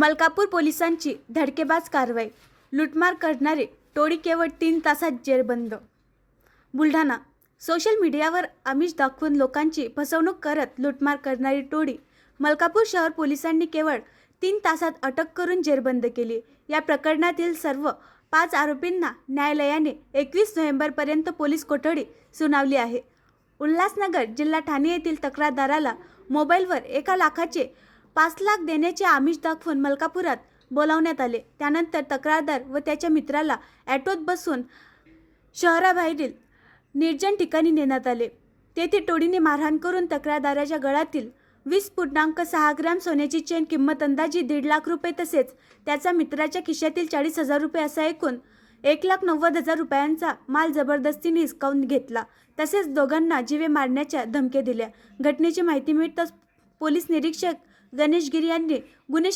मलकापूर पोलिसांची धडकेबाज कारवाई. लूटमार करणारी टोळी केवळ 3 तासात जेरबंद. बुलढाणा. सोशल मीडियावर आमिष दाखवून लोकांची फसवणूक करत लूटमार करणारी टोळी मलकापूर शहर पोलिसांनी केवळ 3 तासात अटक करून जेरबंद केली. या प्रकरणातील सर्व 5 आरोपींना न्यायालयाने 21 नोव्हेंबरपर्यंत पोलीस कोठडी सुनावली आहे. उल्हासनगर जिल्हा ठाणे येथील तक्रारदाराला मोबाईलवर 1 लाखाचे 5 लाख देण्याचे आमिष दाखवून मलकापुरात बोलावण्यात आले. त्यानंतर तक्रारदार व त्याच्या मित्राला ऑटोत बसून शहराबाहेरील निर्जन ठिकाणी नेण्यात आले. तेथे टोळीने मारहाण करून तक्रारदाराच्या गळ्यातील 20.6 ग्रॅम सोन्याची चेन किंमत अंदाजे 1.5 लाख रुपये तसेच त्याच्या मित्राच्या खिशातील 40,000 रुपये असा एकूण 1,90,000 रुपयांचा माल जबरदस्तीने हिसकावून घेतला. तसेच दोघांना जीवे मारण्याच्या धमक्या दिल्या. घटनेची माहिती मिळताच पोलीस निरीक्षक गणेश गिरी यांनी गुन्हे